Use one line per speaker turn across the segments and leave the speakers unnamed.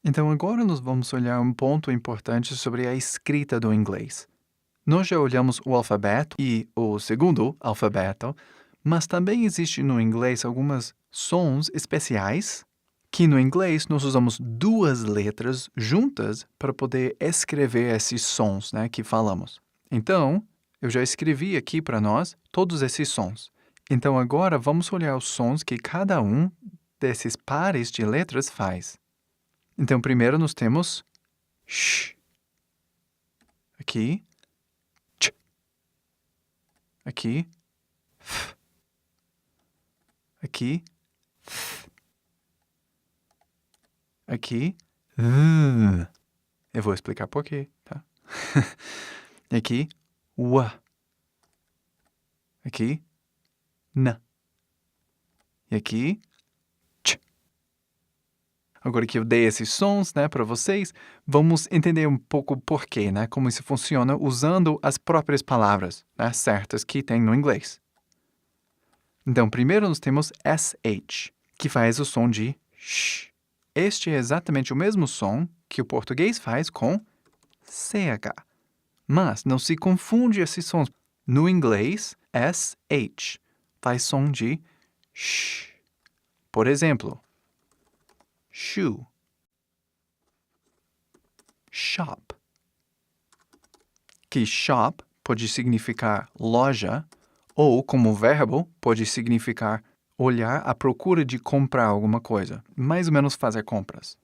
Então, agora nós vamos olhar um ponto importante sobre a escrita do inglês. Nós já olhamos o alfabeto e o segundo alfabeto, mas também existe no inglês alguns sons especiais que no inglês nós usamos duas letras juntas para poder escrever esses sons, né, que falamos. Então, eu já escrevi aqui para nós todos esses sons. Então, agora vamos olhar os sons que cada um desses pares de letras faz. Então, primeiro nós temos sh. Aqui. Ch. Aqui. F. Aqui. Th. Aqui. Eu vou explicar por quê, tá? Aqui. W. Aqui. N. E aqui. Ch. Agora que eu dei esses sons, né, para vocês, vamos entender um pouco por quê, né, como isso funciona usando as próprias palavras, né, certas que tem no inglês. Então, primeiro nós temos SH, que faz o som de sh. Este é exatamente o mesmo som que o português faz com CH. Mas não se confunde esses sons. No inglês, SH faz som de sh. Por exemplo, shoe, shop. Que shop pode significar loja, ou, como verbo, pode significar olhar à procura de comprar alguma coisa. Mais ou menos fazer compras.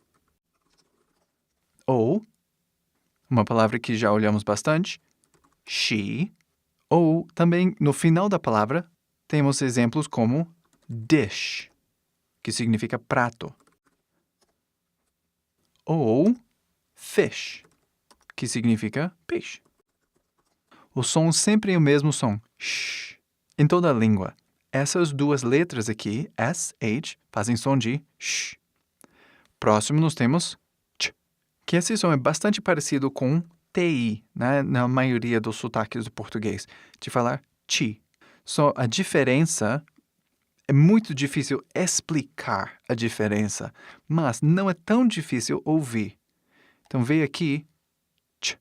Ou, uma palavra que já olhamos bastante, she. Ou, também, no final da palavra, temos exemplos como dish, que significa prato. Ou fish, que significa peixe. O som sempre é o mesmo som, sh. Em toda a língua, essas duas letras aqui, SH, fazem som de sh. Próximo, nós temos ch, que esse som é bastante parecido com TI, né, na maioria dos sotaques do português, de falar chi. Só a diferença, é muito difícil explicar a diferença, mas não é tão difícil ouvir. Então, veio aqui, ch,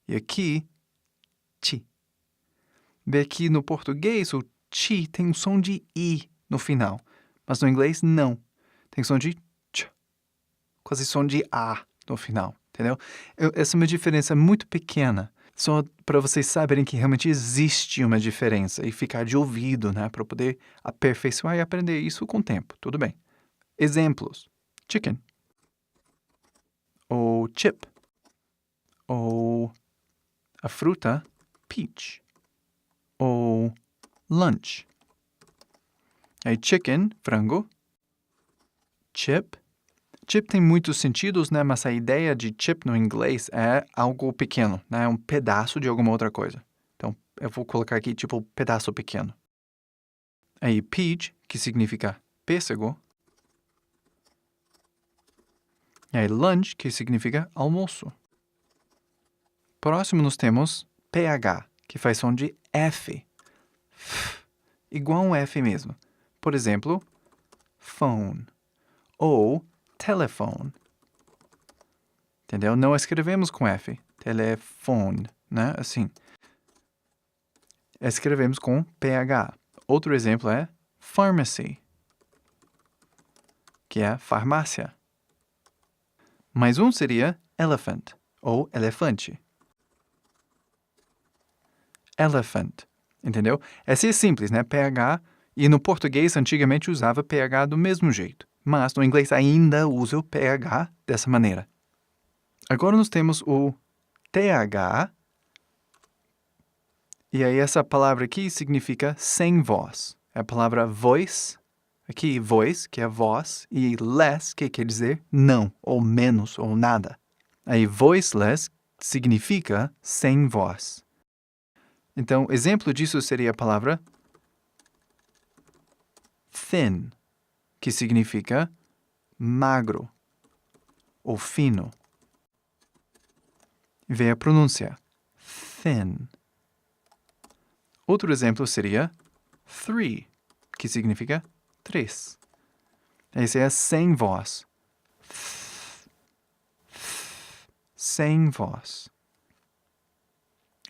e aqui, chi. Vê aqui no português, o chi tem um som de i no final, mas no inglês não. Tem som de ch, quase som de a no final, entendeu? Essa é uma diferença muito pequena, só para vocês saberem que realmente existe uma diferença e ficar de ouvido, né, para poder aperfeiçoar e aprender isso com o tempo, tudo bem. Exemplos: chicken, ou chip, ou a fruta peach, ou lunch. Aí chicken, frango. Chip. Chip tem muitos sentidos, né? Mas a ideia de chip no inglês é algo pequeno, né? É um pedaço de alguma outra coisa. Então, eu vou colocar aqui, tipo, pedaço pequeno. Aí peach, que significa pêssego. E aí lunch, que significa almoço. Próximo nós temos PH, que faz som de F. Igual um F mesmo. Por exemplo, phone ou telephone. Entendeu? Não escrevemos com F. Telefone, né? Assim. Escrevemos com PH. Outro exemplo é pharmacy, que é farmácia. Mais um seria elephant, ou elefante. Elephant, entendeu? Esse é simples, né? PH, e no português antigamente usava PH do mesmo jeito, mas no inglês ainda usa o PH dessa maneira. Agora nós temos o TH, e aí essa palavra aqui significa sem voz. É a palavra voice, aqui voice, que é voz, e less, que quer dizer não, ou menos, ou nada. Aí voiceless significa sem voz. Então, exemplo disso seria a palavra thin, que significa magro ou fino. Vê a pronúncia, thin. Outro exemplo seria three, que significa três. Esse é sem voz. sem voz.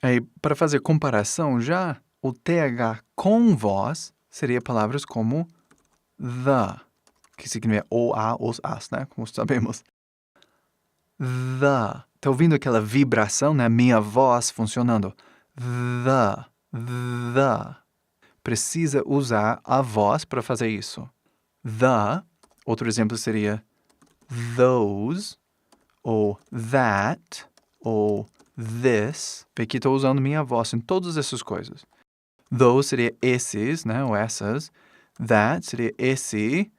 Aí, para fazer comparação já, o TH com voz seria palavras como the, que significa o, a, os, as, né? Como sabemos. The. Tá ouvindo aquela vibração, né? Minha voz funcionando. The. Precisa usar a voz para fazer isso. The. Outro exemplo seria those, ou that, ou this. Vê que estou usando minha voz em todas essas coisas. Those seria esses, né? Ou essas. That seria esse,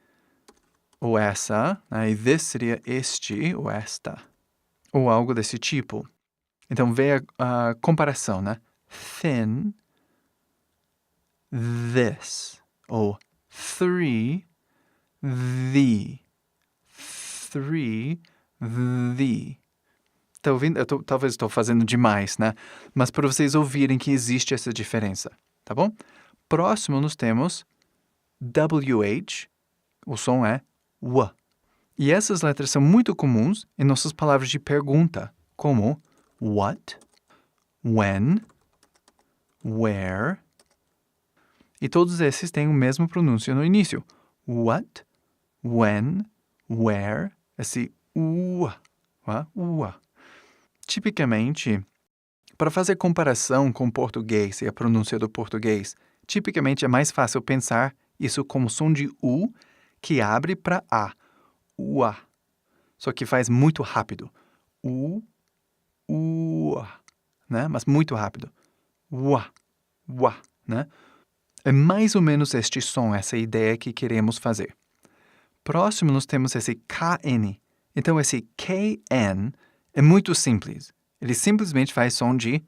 ou essa. Né? E this seria este, ou esta. Ou algo desse tipo. Então, vê a comparação, né? Thin, this. Ou three, the. Three, the. Tá ouvindo? Talvez estou fazendo demais, né? Mas para vocês ouvirem que existe essa diferença, tá bom? Próximo, nós temos WH. O som é W. E essas letras são muito comuns em nossas palavras de pergunta, como what, when, where. E todos esses têm o mesmo pronúncio no início. What, when, where. Esse Tipicamente, para fazer comparação com o português e a pronúncia do português, tipicamente é mais fácil pensar isso como som de U que abre para A. Ua. Só que faz muito rápido. Né? Mas muito rápido. Ua. Né? É mais ou menos este som, essa ideia que queremos fazer. Próximo, nós temos esse KN. Então, esse KN é muito simples. Ele simplesmente faz som de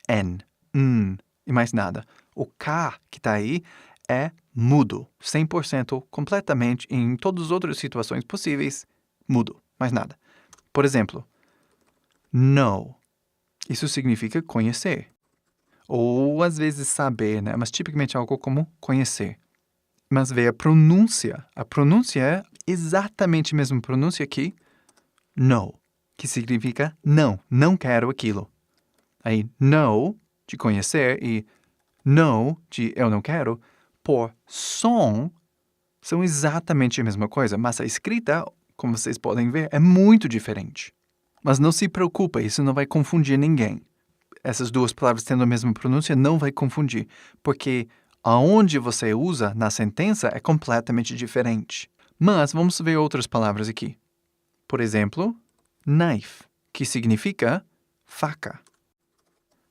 N, e mais nada. O K que está aí é mudo, 100%, completamente, em todas as outras situações possíveis, mudo, mais nada. Por exemplo, know. Isso significa conhecer. Ou, às vezes, saber, né? Mas, tipicamente, algo como conhecer. Mas vê a pronúncia. A pronúncia é exatamente a mesma pronúncia que no, que significa não, não quero aquilo. Aí, no, de conhecer, e no, de eu não quero, por som, são exatamente a mesma coisa, mas a escrita, como vocês podem ver, é muito diferente. Mas não se preocupa, isso não vai confundir ninguém. Essas duas palavras tendo a mesma pronúncia não vai confundir, porque aonde você usa na sentença é completamente diferente. Mas vamos ver outras palavras aqui. Por exemplo, knife, que significa faca.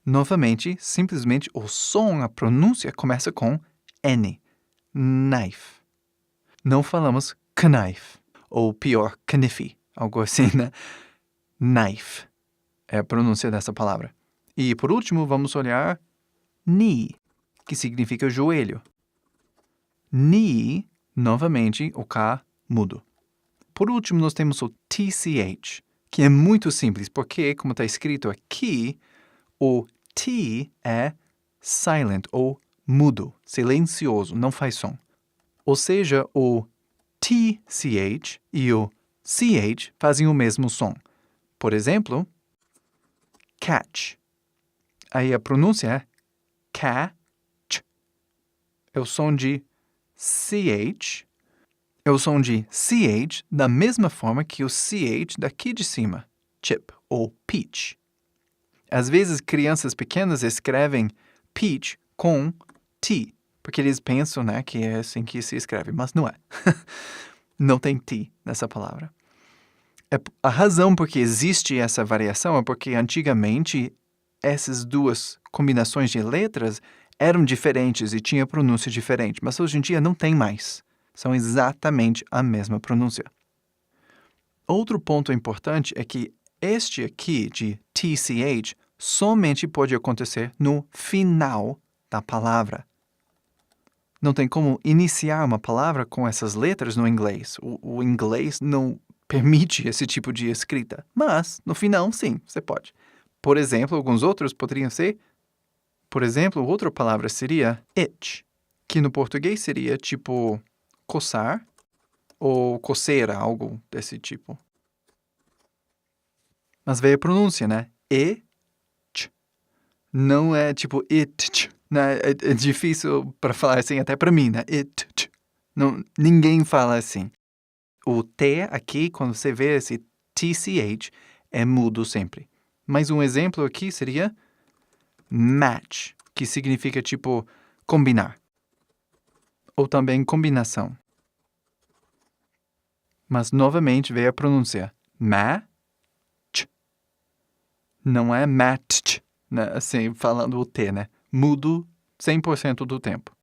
Novamente, simplesmente o som, a pronúncia começa com N. Knife. Não falamos knife, ou pior, knife, algo assim, né? Knife é a pronúncia dessa palavra. E, por último, vamos olhar knee, que significa joelho. Knee, novamente, o K mudo. Por último, nós temos o TCH, que é muito simples, porque, como está escrito aqui, o T é silent, ou mudo, silencioso, não faz som. Ou seja, o TCH e o CH fazem o mesmo som. Por exemplo, catch. Aí a pronúncia é catch. É o som de CH. É o som de CH da mesma forma que o CH daqui de cima. Chip ou peach. Às vezes, crianças pequenas escrevem peach com T, porque eles pensam, né, que é assim que se escreve, mas não é. Não tem T nessa palavra. A razão por que existe essa variação é porque antigamente essas duas combinações de letras eram diferentes e tinha pronúncia diferente, mas hoje em dia não tem mais. São exatamente a mesma pronúncia. Outro ponto importante é que este aqui de TCH somente pode acontecer no final da palavra. Não tem como iniciar uma palavra com essas letras no inglês. O inglês não permite esse tipo de escrita. Mas, no final, sim, você pode. Por exemplo, alguns outros poderiam ser... Por exemplo, outra palavra seria itch, que no português seria tipo coçar ou coceira, algo desse tipo. Mas veio a pronúncia, né? E-ch. Não é tipo it-ch, né? É difícil para falar assim, até para mim, né? It-ch. Não, ninguém fala assim. O T aqui, quando você vê esse TCH, é mudo sempre. Mais um exemplo aqui seria match, que significa tipo combinar. Ou também combinação. Mas novamente veio a pronúncia match. Não é match, né? Assim, falando o T, né? Mudo 100% do tempo.